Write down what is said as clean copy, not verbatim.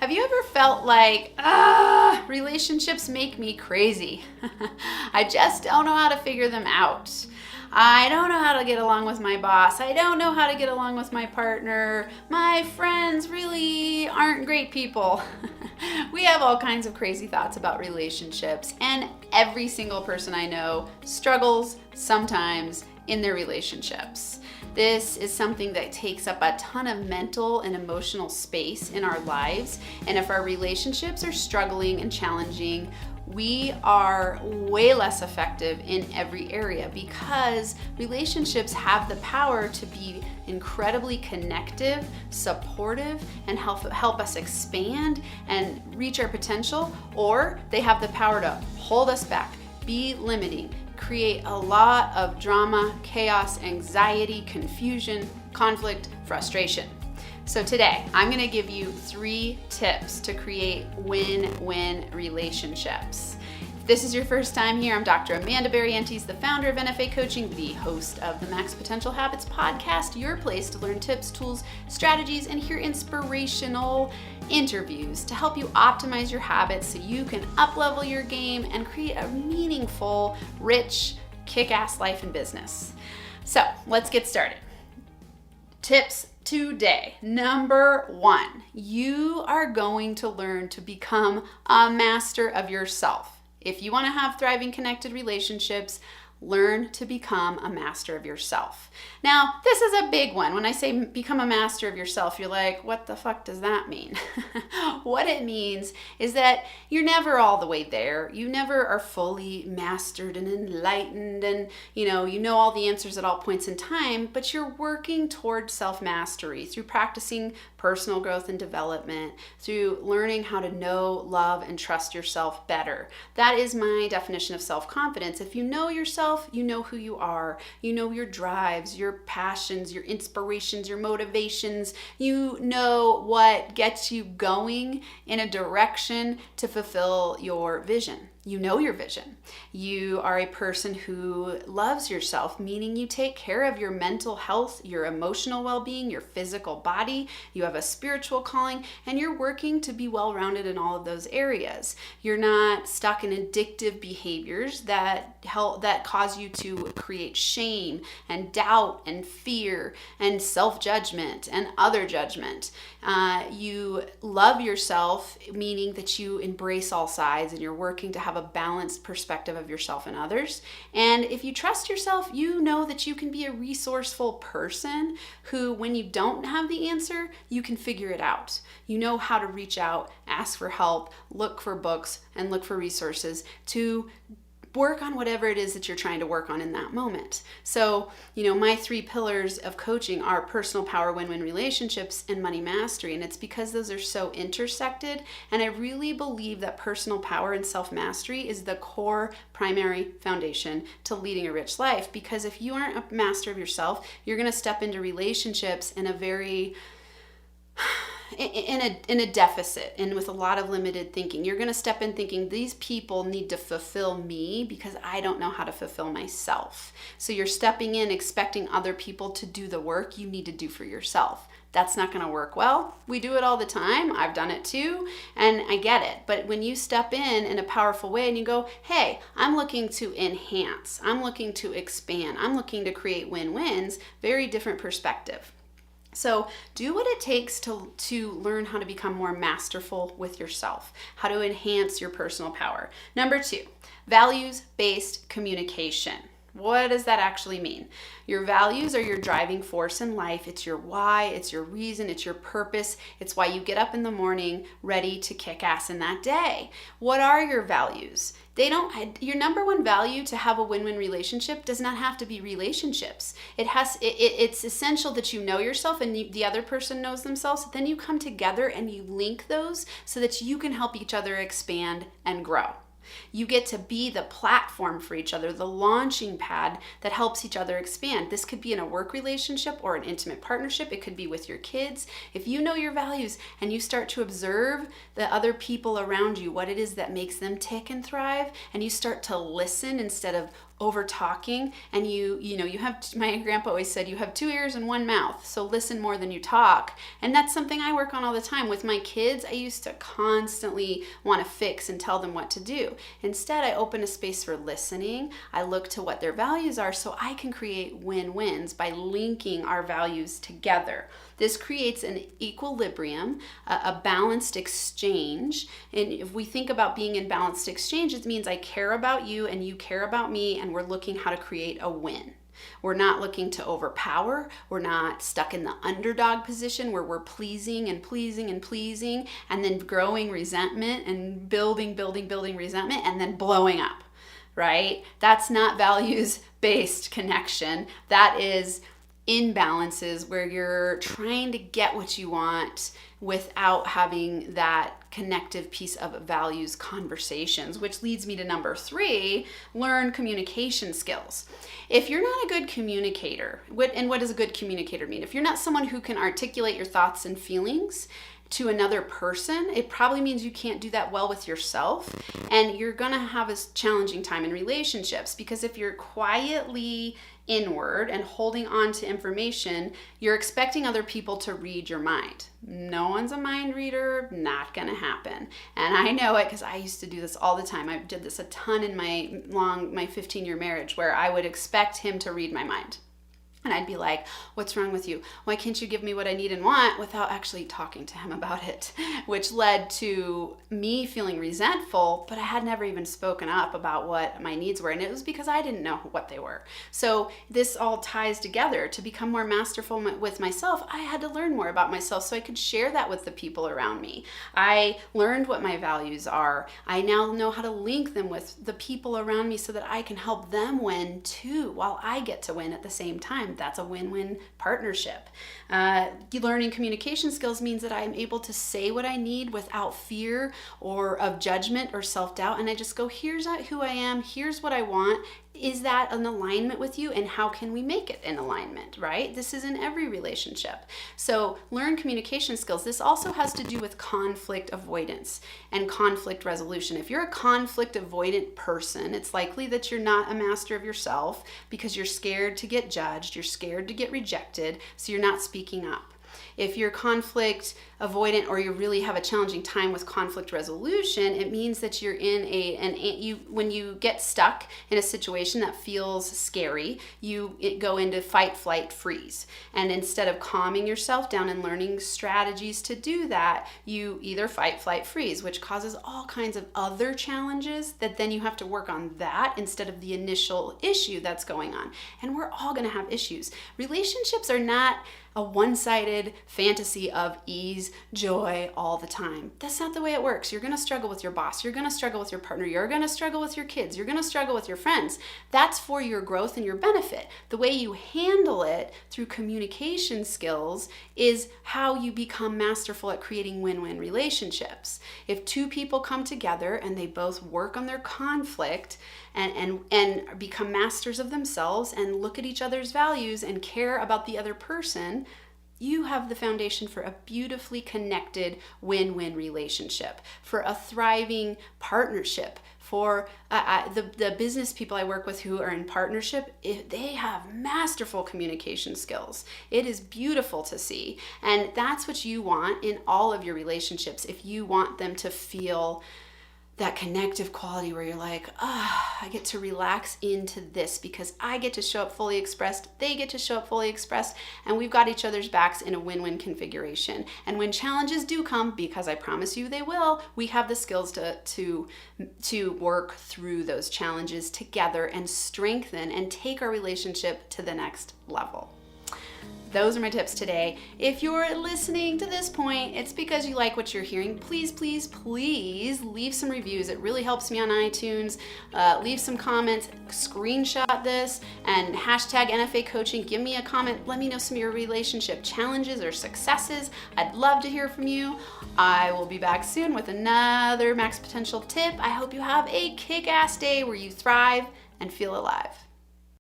Have you ever felt like, relationships make me crazy? I just don't know how to figure them out. I don't know how to get along with my boss. I don't know how to get along with my partner. My friends really aren't great people. We have all kinds of crazy thoughts about relationships, and every single person I know struggles sometimes in their relationships. This is something that takes up a ton of mental and emotional space in our lives. And if our relationships are struggling and challenging, we are way less effective in every area, because relationships have the power to be incredibly connective, supportive, and help us expand and reach our potential, or they have the power to hold us back, be limiting, create a lot of drama, chaos, anxiety, confusion, conflict, frustration. So today, I'm gonna give you 3 tips to create win-win relationships. If this is your first time here, I'm Dr. Amanda Barrientez, the founder of NFA Coaching, the host of the Max Potential Habits podcast, your place to learn tips, tools, strategies, and hear inspirational interviews to help you optimize your habits so you can up-level your game and create a meaningful, rich, kick-ass life and business. So let's get started. Tips today. Number 1, you are going to learn to become a master of yourself. If you want to have thriving, connected relationships, learn to become a master of yourself. Now, this is a big one. When I say become a master of yourself, you're like, what the fuck does that mean? What it means is that you're never all the way there. You never are fully mastered and enlightened and you know all the answers at all points in time, but you're working towards self-mastery through practicing personal growth and development, through learning how to know, love, and trust yourself better. That is my definition of self-confidence. If you know yourself, you know who you are. You know your drives, your passions, your inspirations, your motivations. You know what gets you going in a direction to fulfill your vision. You know your vision. You are a person who loves yourself, meaning you take care of your mental health, your emotional well-being, your physical body. You have a spiritual calling, and you're working to be well-rounded in all of those areas. You're not stuck in addictive behaviors that cause you to create shame and doubt and fear and self-judgment and other judgment. You love yourself, meaning that you embrace all sides and you're working to have a balanced perspective of yourself and others. And if you trust yourself, you know that you can be a resourceful person who, when you don't have the answer, you can figure it out. You know how to reach out, ask for help, look for books, and look for resources to work on whatever it is that you're trying to work on in that moment. So, my 3 pillars of coaching are personal power, win-win relationships, and money mastery. And it's because those are so intersected. And I really believe that personal power and self-mastery is the core primary foundation to leading a rich life. Because if you aren't a master of yourself, you're going to step into relationships in a very in a deficit and with a lot of limited thinking. You're going to step in thinking these people need to fulfill me because I don't know how to fulfill myself. So you're stepping in expecting other people to do the work you need to do for yourself. That's not going to work well. We do it all the time. I've done it too, and I get it. But when you step in a powerful way and you go, hey, I'm looking to enhance, I'm looking to expand, I'm looking to create win-wins, very different perspective. So do what it takes to learn how to become more masterful with yourself, how to enhance your personal power. Number 2, values-based communication. What does that actually mean? Your values are your driving force in life. It's your why, it's your reason, it's your purpose. It's why you get up in the morning ready to kick ass in that day. What are your values? Your number 1 value to have a win-win relationship does not have to be relationships. It's essential that you know yourself and the other person knows themselves. Then you come together and you link those so that you can help each other expand and grow. You get to be the platform for each other, the launching pad that helps each other expand. This could be in a work relationship or an intimate partnership. It could be with your kids. If you know your values and you start to observe the other people around you, what it is that makes them tick and thrive, and you start to listen instead of over talking, and you have, my grandpa always said, you have 2 ears and 1 mouth, so listen more than you talk. And that's something I work on all the time with my kids. I used to constantly want to fix and tell them what to do. Instead, I open a space for listening. I look to what their values are so I can create win-wins by linking our values together. This creates an equilibrium, a balanced exchange. And if we think about being in balanced exchange, it means I care about you and you care about me, and we're looking how to create a win. We're not looking to overpower. We're not stuck in the underdog position where we're pleasing and pleasing and pleasing, and then growing resentment and building resentment and then blowing up, right? That's not values-based connection. That is imbalances where you're trying to get what you want without having that connective piece of values conversations, which leads me to number 3, learn communication skills. If you're not a good communicator, what does a good communicator mean? If you're not someone who can articulate your thoughts and feelings to another person, it probably means you can't do that well with yourself, and you're gonna have a challenging time in relationships, because if you're quietly inward and holding on to information, you're expecting other people to read your mind. No one's a mind reader, not gonna happen. And I know it because I used to do this all the time. I did this a ton in my 15-year marriage, where I would expect him to read my mind. And I'd be like, what's wrong with you? Why can't you give me what I need and want, without actually talking to him about it? Which led to me feeling resentful, but I had never even spoken up about what my needs were. And it was because I didn't know what they were. So this all ties together. To become more masterful with myself, I had to learn more about myself so I could share that with the people around me. I learned what my values are. I now know how to link them with the people around me so that I can help them win too, while I get to win at the same time. That's a win-win partnership. Learning communication skills means that I'm able to say what I need without fear or of judgment or self-doubt. And I just go, here's who I am, here's what I want. Is that in alignment with you? And how can we make it in alignment, right? This is in every relationship. So learn communication skills. This also has to do with conflict avoidance and conflict resolution. If you're a conflict avoidant person, it's likely that you're not a master of yourself, because you're scared to get judged, you're scared to get rejected, so you're not speaking up. If you're conflict avoidant, or you really have a challenging time with conflict resolution, it means that you're in when you get stuck in a situation that feels scary, you go into fight, flight, freeze. And instead of calming yourself down and learning strategies to do that, you either fight, flight, freeze, which causes all kinds of other challenges that then you have to work on that instead of the initial issue that's going on. And we're all going to have issues. Relationships are not a one-sided fantasy of ease, joy all the time. That's not the way it works. You're going to struggle with your boss. You're going to struggle with your partner. You're going to struggle with your kids. You're going to struggle with your friends. That's for your growth and your benefit. The way you handle it through communication skills is how you become masterful at creating win-win relationships. If 2 people come together and they both work on their conflict and become masters of themselves and look at each other's values and care about the other person, you have the foundation for a beautifully connected win-win relationship, for a thriving partnership. For the business people I work with who are in partnership, they have masterful communication skills. It is beautiful to see. And that's what you want in all of your relationships. If you want them to feel that connective quality where you're like, I get to relax into this because I get to show up fully expressed, they get to show up fully expressed, and we've got each other's backs in a win-win configuration. And when challenges do come, because I promise you they will, we have the skills to work through those challenges together and strengthen and take our relationship to the next level. Those are my tips today. If you're listening to this point, it's because you like what you're hearing. Please, please, please leave some reviews. It really helps me on iTunes. Leave some comments, screenshot this, and hashtag NFA coaching. Give me a comment. Let me know some of your relationship challenges or successes. I'd love to hear from you. I will be back soon with another Max Potential tip. I hope you have a kick-ass day where you thrive and feel alive.